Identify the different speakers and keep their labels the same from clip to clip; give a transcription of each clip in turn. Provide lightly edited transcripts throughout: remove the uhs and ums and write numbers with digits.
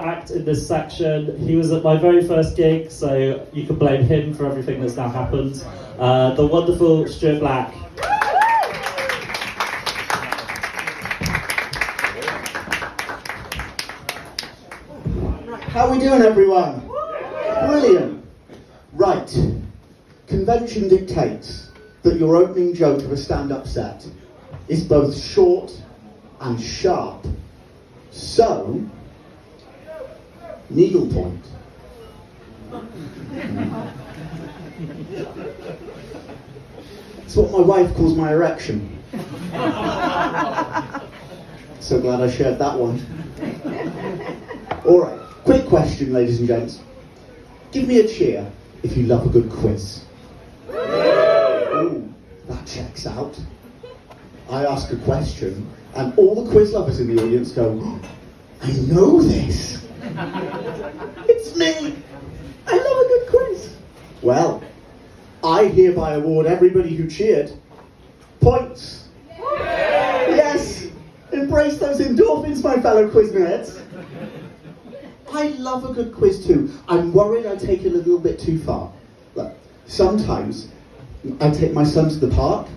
Speaker 1: act in this section. He was at my very first gig, so you can blame him for everything that's now happened. The wonderful Stuart Black.
Speaker 2: How are we doing, everyone? Brilliant. Right. Convention dictates that your opening joke of a stand-up set is both short and sharp. So, needlepoint. It's what my wife calls my erection. So glad I shared that one. Alright, quick question, ladies and gents. Give me a cheer if you love a good quiz. Ooh, that checks out. I ask a question, and all the quiz lovers in the audience go, oh, I know this. It's me. I love a good quiz. Well, I hereby award everybody who cheered points. Yes, embrace those endorphins, my fellow quiz nerds. I love a good quiz too. I'm worried I take it a little bit too far. Look, sometimes I take my son to the park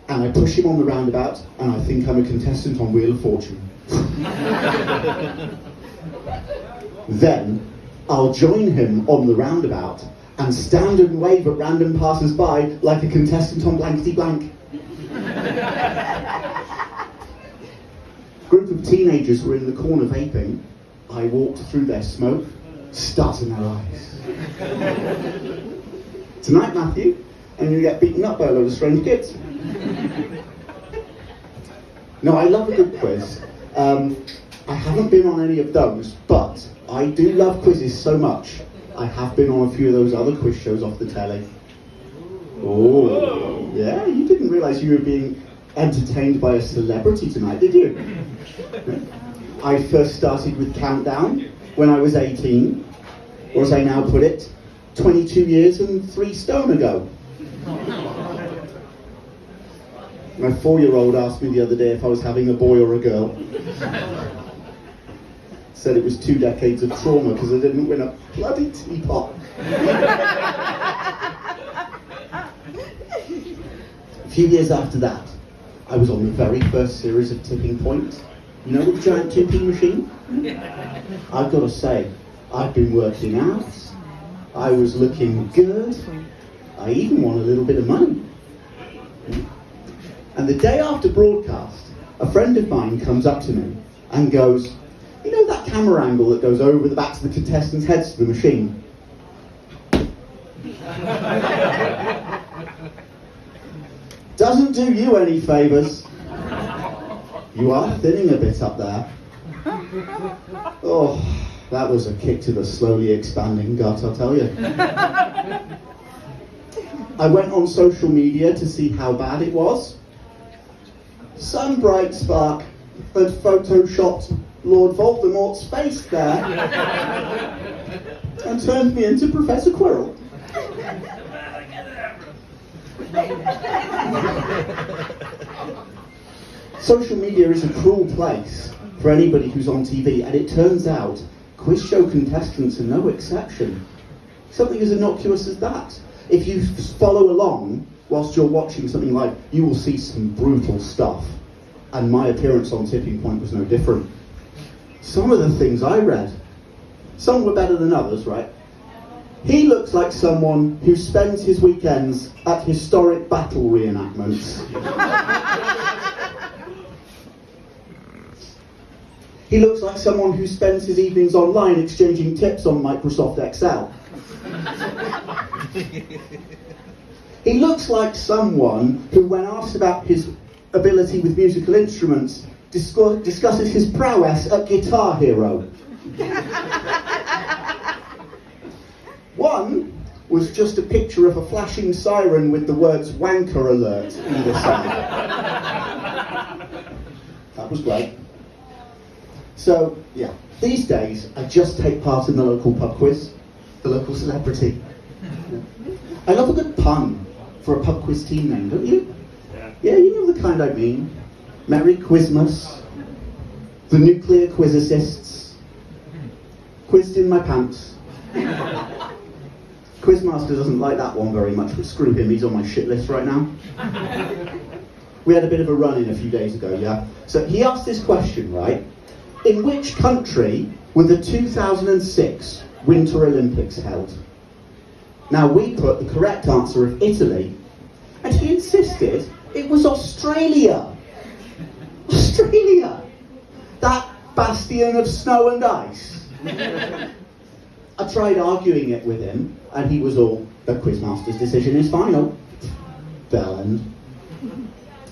Speaker 2: and I push him on the roundabout and I think I'm a contestant on Wheel of Fortune. Then I'll join him on the roundabout and stand and wave at random passers-by like a contestant on Blankety Blank. Group of teenagers were in the corner vaping. I walked through their smoke, starting their eyes. Tonight, Matthew, and you get beaten up by a load of strange kids. No, I love a good quiz. I haven't been on any of those, but I do love quizzes so much. I have been on a few of those other quiz shows off the telly. Oh, yeah, you didn't realise you were being entertained by a celebrity tonight, did you? I first started with Countdown when I was 18, or as I now put it, 22 years and 3 stone ago. My 4-year-old asked me the other day if I was having a boy or a girl. Said it was 2 decades of trauma because I didn't win a bloody teapot. A few years after that, I was on the very first series of Tipping Point. You know the giant tipping machine? I've got to say, I've been working out. I was looking good. I even won a little bit of money. And the day after broadcast, a friend of mine comes up to me and goes, you know that camera angle that goes over the backs of the contestants' heads to the machine? Doesn't do you any favours. You are thinning a bit up there. Oh, that was a kick to the slowly expanding gut, I'll tell you. I went on social media to see how bad it was. Some bright spark had photoshopped Lord Voldemort's face there and turned me into Professor Quirrell. Social media is a cruel place for anybody who's on TV, and it turns out quiz show contestants are no exception. Something as innocuous as that. If you follow along whilst you're watching something live, you will see some brutal stuff. And my appearance on Tipping Point was no different. Some of the things I read, some were better than others, right? He looks like someone who spends his weekends at historic battle reenactments. He looks like someone who spends his evenings online exchanging tips on Microsoft Excel. He looks like someone who, when asked about his ability with musical instruments, discusses his prowess at Guitar Hero. One was just a picture of a flashing siren with the words wanker alert either side. That was great. So, yeah, these days I just take part in the local pub quiz, the local celebrity. I love a good pun for a pub quiz team name, don't you? Yeah, you know the kind I mean. Merry Quizmas, the nuclear quizicists. quizzed in my pants. Quizmaster doesn't like that one very much, but screw him, he's on my shit list right now. We had a bit of a run-in a few days ago, yeah? So he asked this question, right? In which country were the 2006 Winter Olympics held? Now we put the correct answer of Italy, and he insisted it was Australia. Australia! That bastion of snow and ice. I tried arguing it with him, and he was all, the Quizmaster's decision is final. Bell end.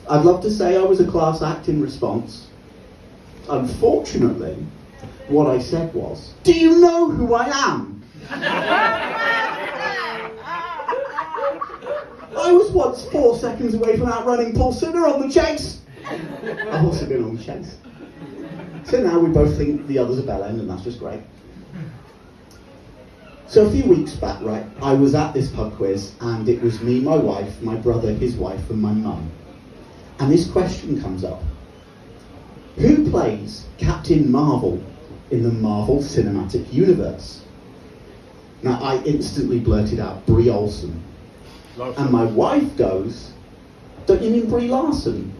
Speaker 2: I'd love to say I was a class act in response. Unfortunately, what I said was, do you know who I am? I was once 4 seconds away from outrunning Paul Sinner on the chase. I've also been on the chase. So now we both think the other's a bell end, and that's just great. So a few weeks back, right, I was at this pub quiz, and it was me, my wife, my brother, his wife, and my mum. And this question comes up. Who plays Captain Marvel in the Marvel Cinematic Universe? Now, I instantly blurted out Brie Olsen. And my wife goes, don't you mean Brie Larson?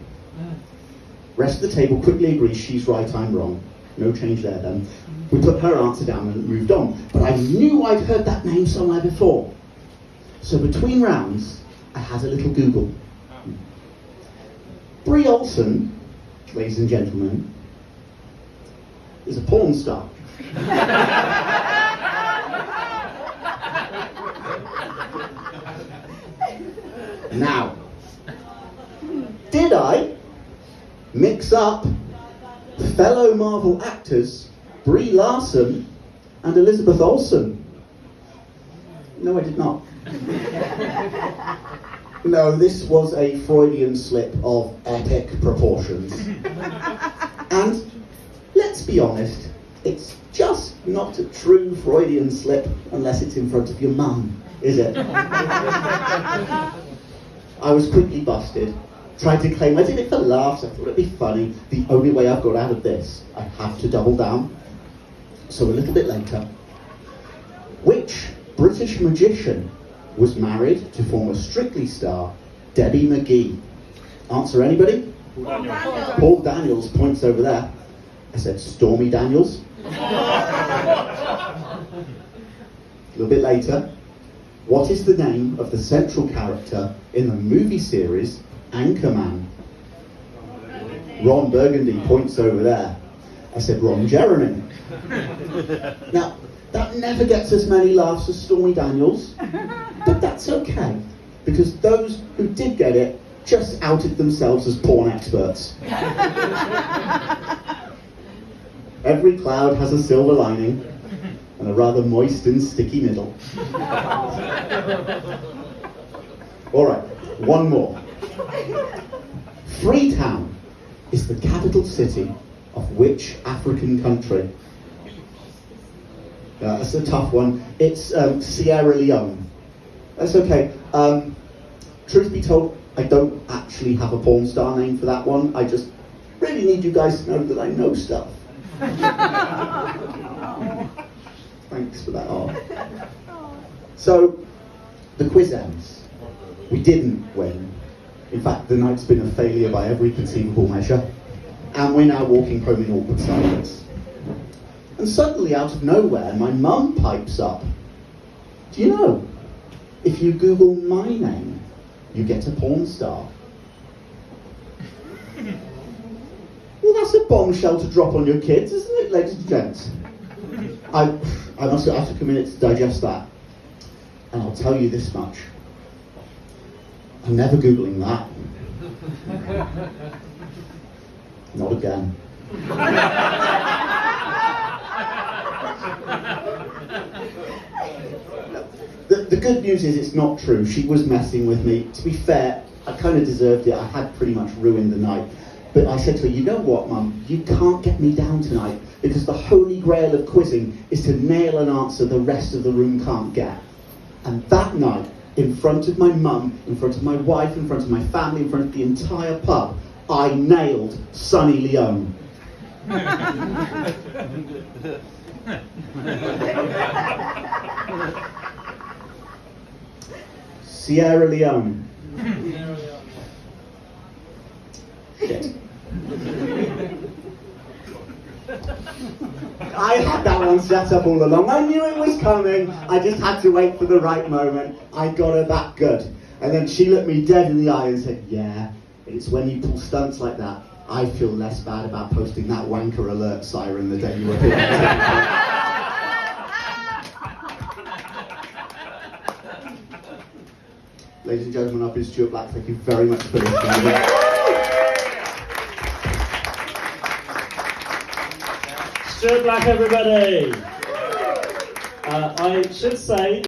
Speaker 2: Rest of the table quickly agrees she's right, I'm wrong. No change there then. We put her answer down and moved on. But I knew I'd heard that name somewhere before. So between rounds, I had a little Google. Brie Olsen, ladies and gentlemen, is a porn star. Now, did I mix up fellow Marvel actors Brie Larson and Elizabeth Olsen? No, I did not. No, this was a Freudian slip of epic proportions. And let's be honest, it's just not a true Freudian slip unless it's in front of your mum, is it? I was quickly busted. Tried to claim I did it for laughs, I thought it'd be funny. The only way I've got out of this, I have to double down. So a little bit later, which British magician was married to former Strictly star Debbie McGee? Answer, anybody? Paul Daniels points over there. I said Stormy Daniels. A little bit later, what is the name of the central character in the movie series Anchorman? Ron Burgundy points over there. I said Ron Jeremy. Now, that never gets as many laughs as Stormy Daniels, but that's okay, because those who did get it just outed themselves as porn experts. Every cloud has a silver lining and a rather moist and sticky middle. Alright, one more. Freetown is the capital city of which African country? That's a tough one. It's Sierra Leone. That's okay. Truth be told, I don't actually have a porn star name for that one. I just really need you guys to know that I know stuff. Thanks for that. So, the quiz ends. We didn't win. In fact, the night's been a failure by every conceivable measure. And we're now walking home in awkward silence. And suddenly, out of nowhere, my mum pipes up. Do you know, if you Google my name, you get a porn star. Well, that's a bombshell to drop on your kids, isn't it, ladies and gents? I must have took a minute to digest that. And I'll tell you this much. I'm never Googling that. Not again. The good news is it's not true. She was messing with me. To be fair, I kind of deserved it. I had pretty much ruined the night. But I said to her, you know what, Mum? You can't get me down tonight, because the holy grail of quizzing is to nail an answer the rest of the room can't get. And that night, in front of my mum, in front of my wife, in front of my family, in front of the entire pub, I nailed Sunny Leone. Sierra Leone. Shit. I had that one set up all along. I knew it was coming. I just had to wait for the right moment. I got her that good. And then she looked me dead in the eye and said, yeah, it's when you pull stunts like that, I feel less bad about posting that wanker alert siren the day you were doing it. Ladies and gentlemen, I've been Stuart Black. Thank you very much for listening.
Speaker 1: Stuart Black, everybody. I should say